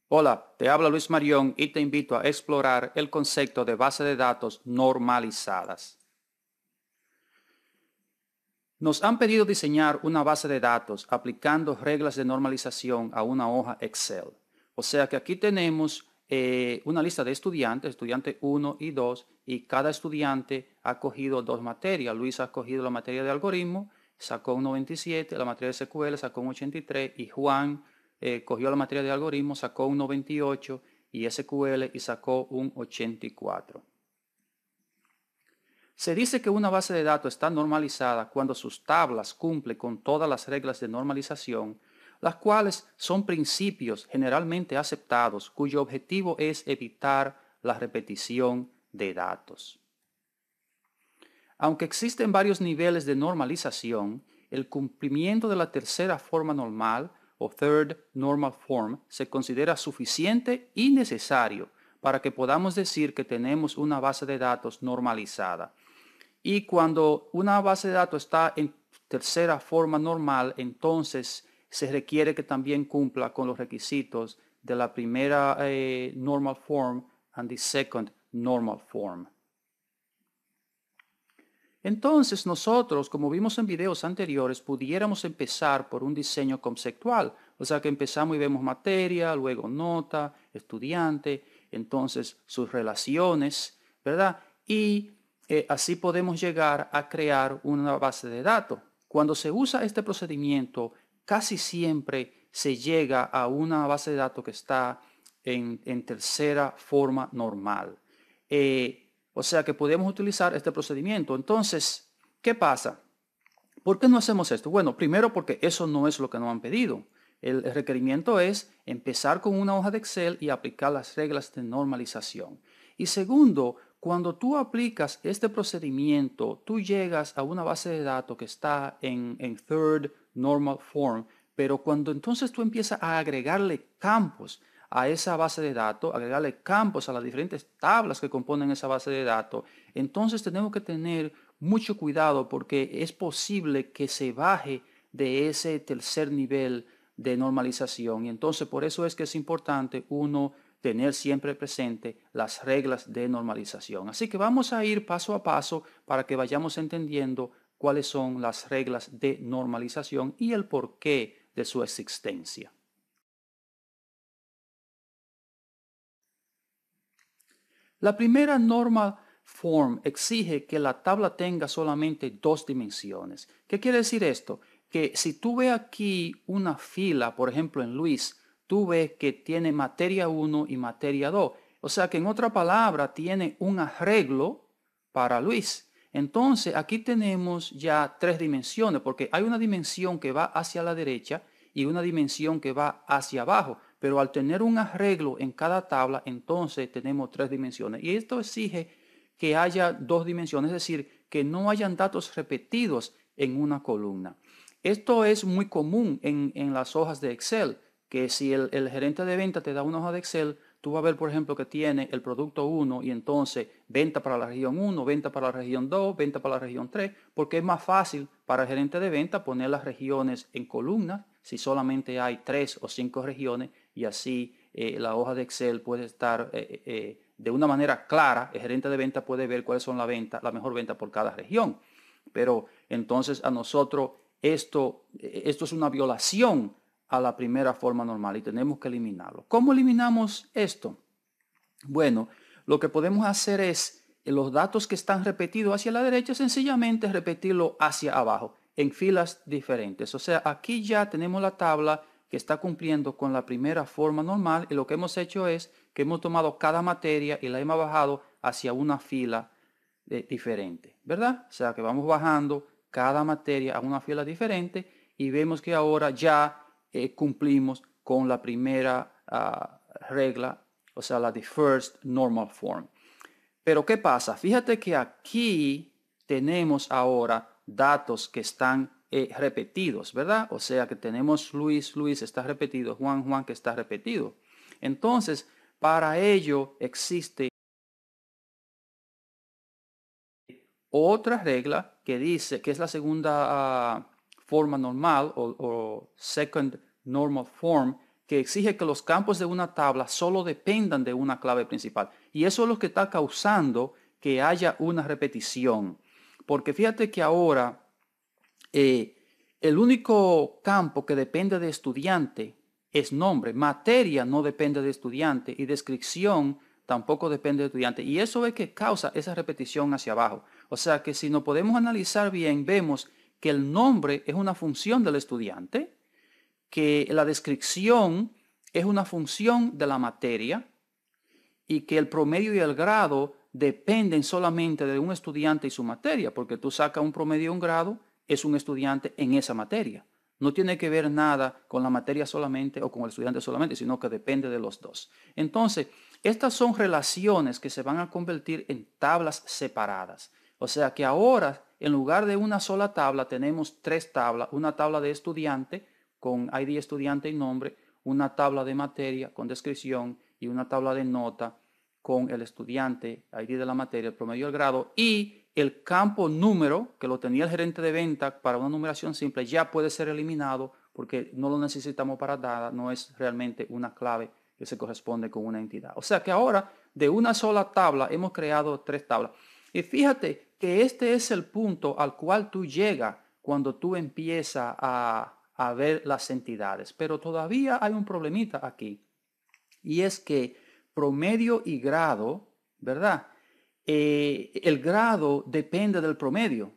Hola, te habla Luis Marión y te invito a explorar el concepto de base de datos normalizadas. Nos han pedido diseñar una base de datos aplicando reglas de normalización a una hoja Excel. O sea que aquí tenemos una lista de estudiantes, estudiante 1 y 2, y cada estudiante ha cogido dos materias. Luis ha cogido la materia de algoritmo, sacó un 97, la materia de SQL sacó un 83, y Juan cogió la materia de algoritmo, sacó un 98, y SQL y sacó un 84. Se dice que una base de datos está normalizada cuando sus tablas cumplen con todas las reglas de normalización, las cuales son principios generalmente aceptados cuyo objetivo es evitar la repetición de datos. Aunque existen varios niveles de normalización, el cumplimiento de la tercera forma normal o Third Normal Form se considera suficiente y necesario para que podamos decir que tenemos una base de datos normalizada. Y cuando una base de datos está en tercera forma normal, entonces se requiere que también cumpla con los requisitos de la primera normal form and the second normal form. Entonces nosotros, como vimos en videos anteriores, pudiéramos empezar por un diseño conceptual. O sea que empezamos y vemos materia, luego nota, estudiante, entonces sus relaciones, ¿verdad? Y así podemos llegar a crear una base de datos. Cuando se usa este procedimiento, casi siempre se llega a una base de datos que está en tercera forma normal. O sea que podemos utilizar este procedimiento. Entonces, ¿qué pasa? ¿Por qué no hacemos esto? Bueno, primero porque eso no es lo que nos han pedido. El requerimiento es empezar con una hoja de Excel y aplicar las reglas de normalización. Y segundo, cuando tú aplicas este procedimiento, tú llegas a una base de datos que está en Third Normal Form, pero cuando entonces tú empiezas a agregarle campos a esa base de datos, agregarle campos a las diferentes tablas que componen esa base de datos, entonces tenemos que tener mucho cuidado porque es posible que se baje de ese tercer nivel de normalización. Y entonces por eso es que es importante uno tener siempre presente las reglas de normalización. Así que vamos a ir paso a paso para que vayamos entendiendo cuáles son las reglas de normalización y el porqué de su existencia. La primera normal form exige que la tabla tenga solamente dos dimensiones. ¿Qué quiere decir esto? Que si tú ves aquí una fila, por ejemplo en Luis, tú ves que tiene materia 1 y materia 2. O sea que en otra palabra tiene un arreglo para Luis. Entonces aquí tenemos ya tres dimensiones porque hay una dimensión que va hacia la derecha y una dimensión que va hacia abajo. Pero al tener un arreglo en cada tabla, entonces tenemos tres dimensiones. Y esto exige que haya dos dimensiones, es decir, que no hayan datos repetidos en una columna. Esto es muy común en las hojas de Excel, que si el gerente de venta te da una hoja de Excel, tú vas a ver, por ejemplo, que tiene el producto 1 y entonces venta para la región 1, venta para la región 2, venta para la región 3, porque es más fácil para el gerente de venta poner las regiones en columnas si solamente hay 3 o 5 regiones y así la hoja de Excel puede estar de una manera clara. El gerente de venta puede ver cuáles son la mejor venta por cada región. Pero entonces a nosotros esto es una violación a la primera forma normal y tenemos que eliminarlo. ¿Cómo eliminamos esto? Bueno, lo que podemos hacer es los datos que están repetidos hacia la derecha, sencillamente repetirlo hacia abajo en filas diferentes. O sea, aquí ya tenemos la tabla que está cumpliendo con la primera forma normal y lo que hemos hecho es que hemos tomado cada materia y la hemos bajado hacia una fila diferente, ¿verdad? O sea, que vamos bajando cada materia a una fila diferente y vemos que ahora ya cumplimos con la primera regla, o sea, la de First Normal Form. Pero ¿qué pasa? Fíjate que aquí tenemos ahora datos que están repetidos, ¿verdad? O sea que tenemos Luis, Luis está repetido, Juan, Juan que está repetido. Entonces, para ello existe otra regla que dice que es la segunda forma normal o second normal form, que exige que los campos de una tabla solo dependan de una clave principal. Y eso es lo que está causando que haya una repetición. Porque fíjate que ahora el único campo que depende de estudiante es nombre. Materia no depende de estudiante y descripción tampoco depende de estudiante. Y eso es que causa esa repetición hacia abajo. O sea que si nos podemos analizar bien, vemos que el nombre es una función del estudiante, que la descripción es una función de la materia y que el promedio y el grado dependen solamente de un estudiante y su materia, porque tú sacas un promedio y un grado, es un estudiante en esa materia. No tiene que ver nada con la materia solamente o con el estudiante solamente, sino que depende de los dos. Entonces, estas son relaciones que se van a convertir en tablas separadas. O sea que ahora, en lugar de una sola tabla, tenemos tres tablas. Una tabla de estudiante con ID estudiante y nombre, una tabla de materia con descripción y una tabla de nota con el estudiante, ID de la materia, el promedio del grado y el campo número que lo tenía el gerente de venta para una numeración simple ya puede ser eliminado porque no lo necesitamos para nada, no es realmente una clave que se corresponde con una entidad. O sea que ahora de una sola tabla hemos creado tres tablas. Y fíjate que este es el punto al cual tú llegas cuando tú empiezas a ver las entidades. Pero todavía hay un problemita aquí. Y es que promedio y grado, ¿verdad? El grado depende del promedio.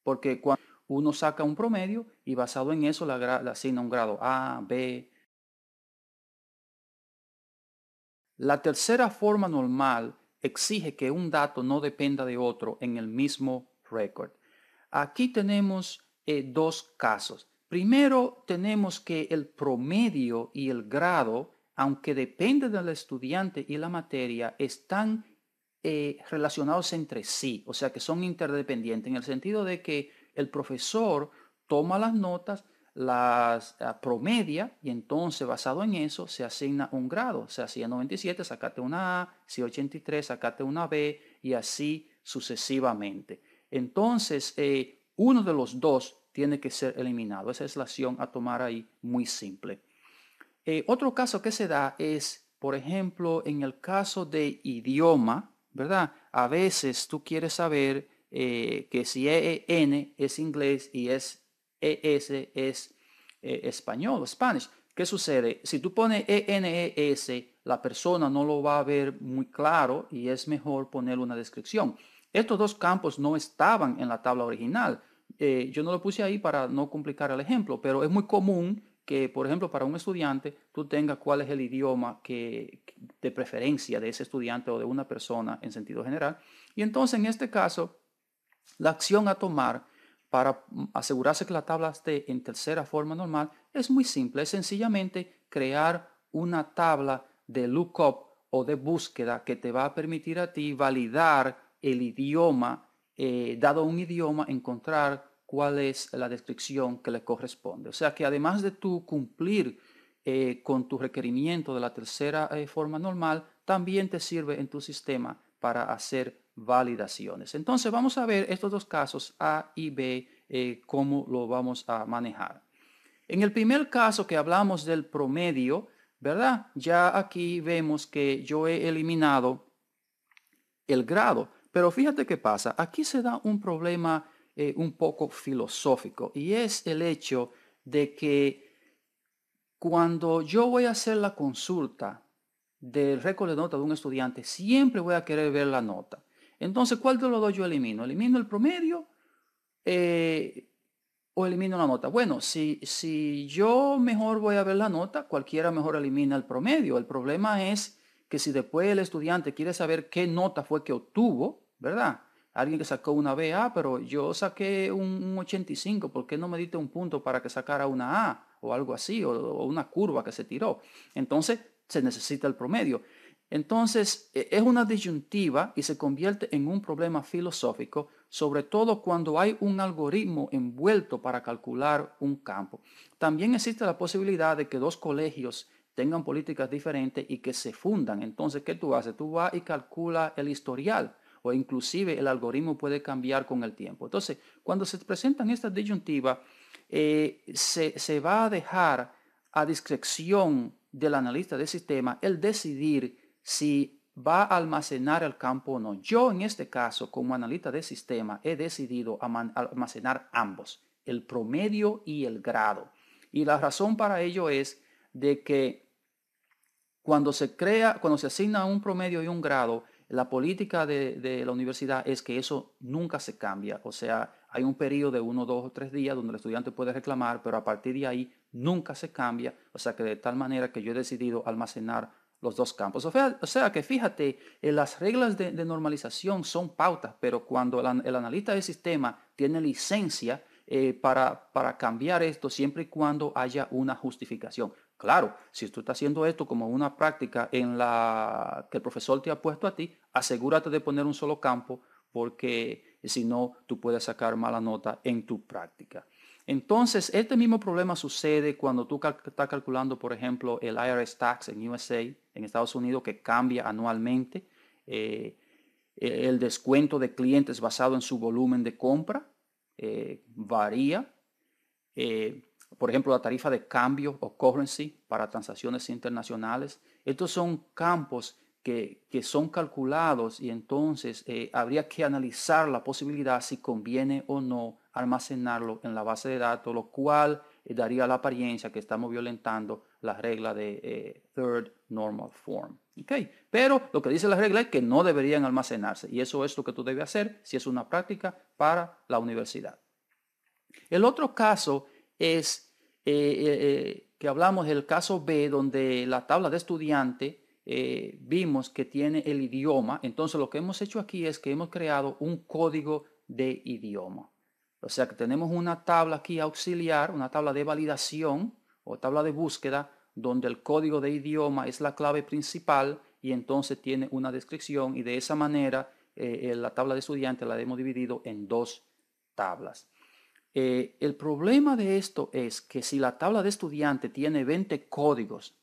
Porque cuando uno saca un promedio y basado en eso le asigna un grado A, B. La tercera forma normal exige que un dato no dependa de otro en el mismo récord. Aquí tenemos dos casos. Primero, tenemos que el promedio y el grado, aunque depende del estudiante y la materia, están relacionados entre sí, o sea que son interdependientes en el sentido de que el profesor toma las notas, las promedia y entonces basado en eso se asigna un grado. O sea, si es 97, sacate una A, si es 83, sacate una B y así sucesivamente. Entonces, uno de los dos tiene que ser eliminado. Esa es la acción a tomar ahí muy simple. Otro caso que se da es, por ejemplo, en el caso de idioma, ¿verdad? A veces tú quieres saber que si EN es inglés y es ES es español, Spanish. ¿Qué sucede? Si tú pones ENES, la persona no lo va a ver muy claro y es mejor poner una descripción. Estos dos campos no estaban en la tabla original. Yo no lo puse ahí para no complicar el ejemplo, pero es muy común que, por ejemplo, para un estudiante, tú tengas cuál es el idioma de preferencia de ese estudiante o de una persona en sentido general. Y entonces, en este caso, la acción a tomar para asegurarse que la tabla esté en tercera forma normal es muy simple. Es sencillamente crear una tabla de lookup o de búsqueda que te va a permitir a ti validar el idioma, dado un idioma, encontrar cuál es la descripción que le corresponde. O sea que además de tú cumplir con tu requerimiento de la tercera forma normal, también te sirve en tu sistema para hacer validaciones. Entonces vamos a ver estos dos casos A y B, cómo lo vamos a manejar. En el primer caso que hablamos del promedio, ¿verdad? Ya aquí vemos que yo he eliminado el grado. Pero fíjate qué pasa. Aquí se da un problema un poco filosófico y es el hecho de que cuando yo voy a hacer la consulta del récord de nota de un estudiante, siempre voy a querer ver la nota. Entonces, ¿cuál de los dos yo elimino? ¿Elimino el promedio o elimino la nota? Bueno, si yo mejor voy a ver la nota, cualquiera mejor elimina el promedio. El problema es que si después el estudiante quiere saber qué nota fue que obtuvo, ¿verdad? Alguien que sacó una B, pero yo saqué un 85, ¿por qué no me diste un punto para que sacara una A o algo así, o una curva que se tiró? Entonces se necesita el promedio. Entonces es una disyuntiva y se convierte en un problema filosófico, sobre todo cuando hay un algoritmo envuelto para calcular un campo. También existe la posibilidad de que dos colegios tengan políticas diferentes y que se fundan. Entonces, ¿qué tú haces? Tú vas y calculas el historial o inclusive el algoritmo puede cambiar con el tiempo. Entonces, cuando se presentan estas disyuntivas, se va a dejar a discreción del analista de sistema el decidir si va a almacenar el campo o no. Yo en este caso, como analista de sistema, he decidido almacenar ambos, el promedio y el grado. Y la razón para ello es de que cuando se asigna un promedio y un grado, la política de la universidad es que eso nunca se cambia. O sea, hay un periodo de 1, 2 o 3 días donde el estudiante puede reclamar, pero a partir de ahí nunca se cambia. O sea, que de tal manera que yo he decidido almacenar los dos campos. O sea que fíjate, las reglas de normalización son pautas, pero cuando el analista del sistema tiene licencia para cambiar esto siempre y cuando haya una justificación. Claro, si tú estás haciendo esto como una práctica en la que el profesor te ha puesto a ti, asegúrate de poner un solo campo porque si no, tú puedes sacar mala nota en tu práctica. Entonces, este mismo problema sucede cuando tú estás calculando, por ejemplo, el IRS tax en USA, en Estados Unidos, que cambia anualmente. El descuento de clientes basado en su volumen de compra varía. Por ejemplo, la tarifa de cambio o currency para transacciones internacionales. Estos son campos que son calculados y entonces habría que analizar la posibilidad si conviene o no almacenarlo en la base de datos, lo cual daría la apariencia que estamos violentando la regla de Third Normal Form. ¿Okay? Pero lo que dice la regla es que no deberían almacenarse y eso es lo que tú debes hacer si es una práctica para la universidad. El otro caso es que hablamos del caso B, donde la tabla de estudiante vimos que tiene el idioma. Entonces lo que hemos hecho aquí es que hemos creado un código de idioma. O sea que tenemos una tabla aquí auxiliar, una tabla de validación o tabla de búsqueda, donde el código de idioma es la clave principal y entonces tiene una descripción y de esa manera la tabla de estudiante la hemos dividido en dos tablas. El problema de esto es que si la tabla de estudiante tiene 20 códigos,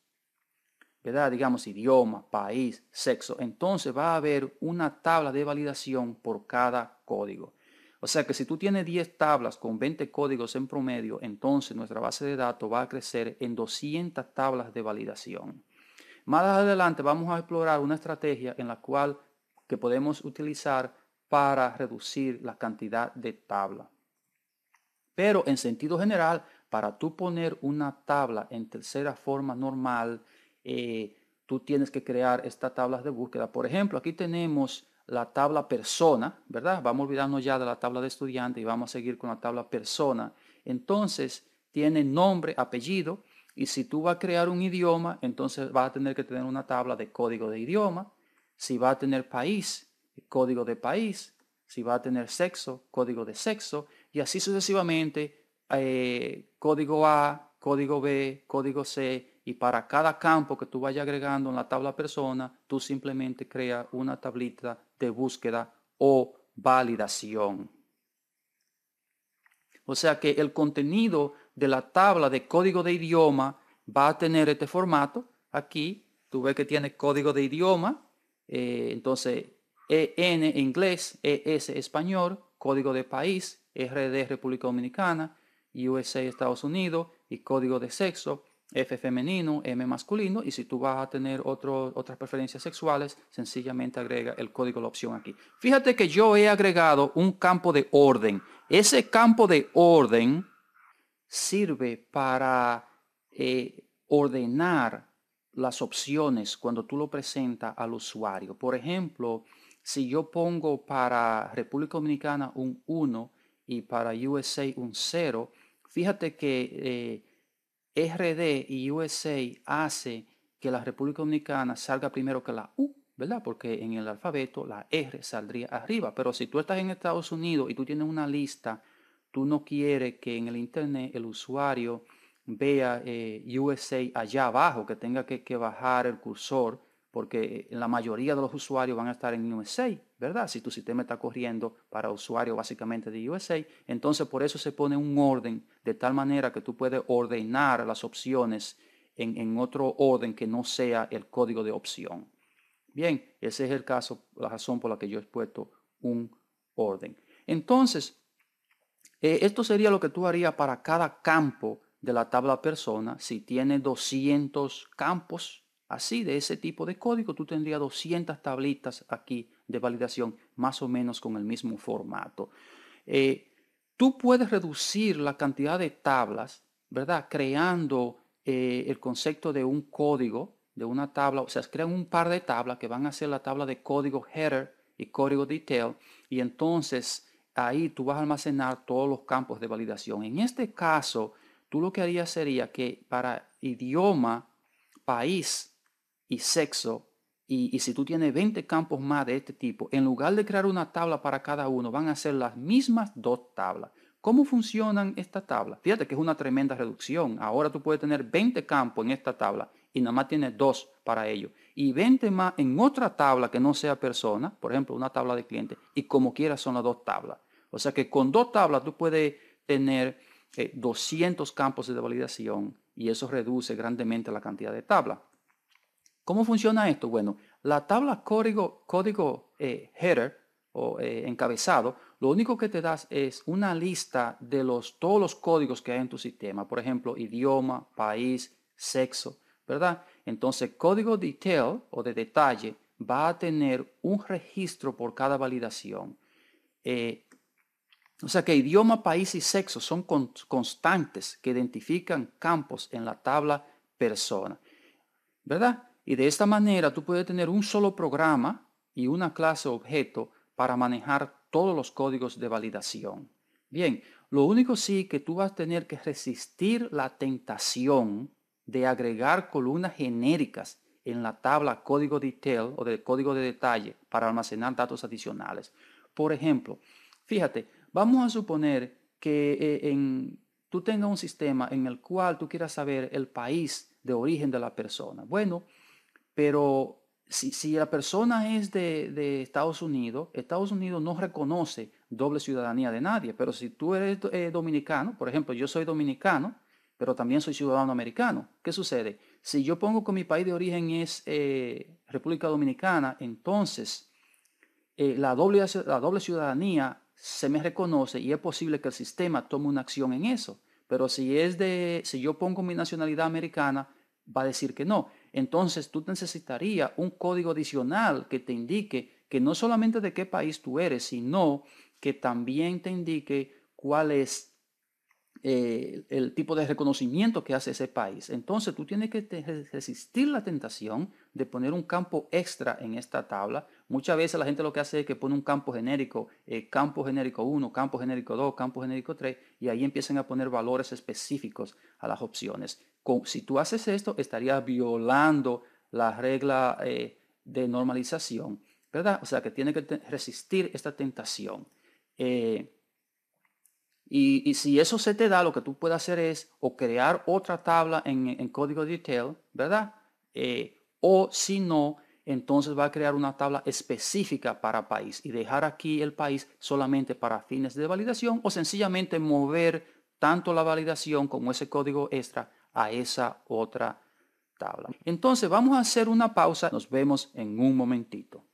¿verdad? Digamos idioma, país, sexo, entonces va a haber una tabla de validación por cada código. O sea que si tú tienes 10 tablas con 20 códigos en promedio, entonces nuestra base de datos va a crecer en 200 tablas de validación. Más adelante vamos a explorar una estrategia en la cual que podemos utilizar para reducir la cantidad de tablas. Pero en sentido general, para tú poner una tabla en tercera forma normal, tú tienes que crear estas tablas de búsqueda. Por ejemplo, aquí tenemos la tabla persona, ¿verdad? Vamos a olvidarnos ya de la tabla de estudiante y vamos a seguir con la tabla persona. Entonces, tiene nombre, apellido, y si tú vas a crear un idioma, entonces vas a tener que tener una tabla de código de idioma. Si va a tener país, código de país. Si va a tener sexo, código de sexo. Y así sucesivamente, código A, código B, código C, y para cada campo que tú vayas agregando en la tabla persona, tú simplemente creas una tablita de búsqueda o validación. O sea que el contenido de la tabla de código de idioma va a tener este formato. Aquí tú ves que tiene código de idioma, entonces EN inglés, ES español, código de país, RD República Dominicana, USA Estados Unidos y código de sexo, F femenino, M masculino, y si tú vas a tener otras preferencias sexuales, sencillamente agrega el código, la opción aquí. Fíjate que yo he agregado un campo de orden. Ese campo de orden sirve para ordenar las opciones cuando tú lo presentas al usuario. Por ejemplo, si yo pongo para República Dominicana un 1 y para USA un 0, fíjate que RD y USA hace que la República Dominicana salga primero que la U, ¿verdad? Porque en el alfabeto la R saldría arriba. Pero si tú estás en Estados Unidos y tú tienes una lista, tú no quieres que en el internet el usuario vea USA allá abajo, que tenga que bajar el cursor, porque la mayoría de los usuarios van a estar en USA, ¿verdad? Si tu sistema está corriendo para usuarios básicamente de USA, entonces por eso se pone un orden de tal manera que tú puedes ordenar las opciones en otro orden que no sea el código de opción. Bien, ese es el caso, la razón por la que yo he puesto un orden. Entonces, esto sería lo que tú harías para cada campo de la tabla persona, si tiene 200 campos así de ese tipo de código, tú tendrías 200 tablitas aquí de validación, más o menos con el mismo formato. Tú puedes reducir la cantidad de tablas, ¿verdad? Creando el concepto de un código, de una tabla, o sea, crean un par de tablas que van a ser la tabla de código header y código detail, y entonces ahí tú vas a almacenar todos los campos de validación. En este caso, tú lo que harías sería que para idioma, país y sexo, y si tú tienes 20 campos más de este tipo, en lugar de crear una tabla para cada uno, van a ser las mismas dos tablas. ¿Cómo funcionan estas tablas? Fíjate que es una tremenda reducción. Ahora tú puedes tener 20 campos en esta tabla y nada más tienes 2 para ello. Y 20 más en otra tabla que no sea persona, por ejemplo, una tabla de cliente, y como quieras son las dos tablas. O sea que con 2 tablas tú puedes tener 200 campos de validación y eso reduce grandemente la cantidad de tablas. ¿Cómo funciona esto? Bueno, la tabla código header o encabezado, lo único que te das es una lista de todos los códigos que hay en tu sistema. Por ejemplo, idioma, país, sexo, ¿verdad? Entonces, código detail o de detalle va a tener un registro por cada validación. O sea que idioma, país y sexo son constantes que identifican campos en la tabla persona, ¿verdad? Y de esta manera tú puedes tener un solo programa y una clase objeto para manejar todos los códigos de validación. Bien, lo único sí que tú vas a tener que resistir la tentación de agregar columnas genéricas en la tabla código detail o de código de detalle para almacenar datos adicionales. Por ejemplo, fíjate, vamos a suponer que tú tengas un sistema en el cual tú quieras saber el país de origen de la persona. Bueno, pero si la persona es de Estados Unidos no reconoce doble ciudadanía de nadie. Pero si tú eres dominicano, por ejemplo, yo soy dominicano, pero también soy ciudadano americano. ¿Qué sucede? Si yo pongo que mi país de origen es República Dominicana, entonces la doble ciudadanía se me reconoce y es posible que el sistema tome una acción en eso. Pero si yo pongo mi nacionalidad americana, va a decir que no. Entonces tú necesitarías un código adicional que te indique que no solamente de qué país tú eres, sino que también te indique cuál es el tipo de reconocimiento que hace ese país. Entonces tú tienes que resistir la tentación de poner un campo extra en esta tabla. Muchas veces la gente lo que hace es que pone un campo genérico 1, campo genérico 2, campo genérico 3, y ahí empiezan a poner valores específicos a las opciones. Si tú haces esto, estarías violando la regla de normalización, ¿verdad? O sea que tiene que resistir esta tentación. Y si eso se te da, lo que tú puedes hacer es o crear otra tabla en código detail, ¿verdad? O si no, entonces va a crear una tabla específica para país y dejar aquí el país solamente para fines de validación o sencillamente mover tanto la validación como ese código extra a esa otra tabla. Entonces vamos a hacer una pausa. Nos vemos en un momentito.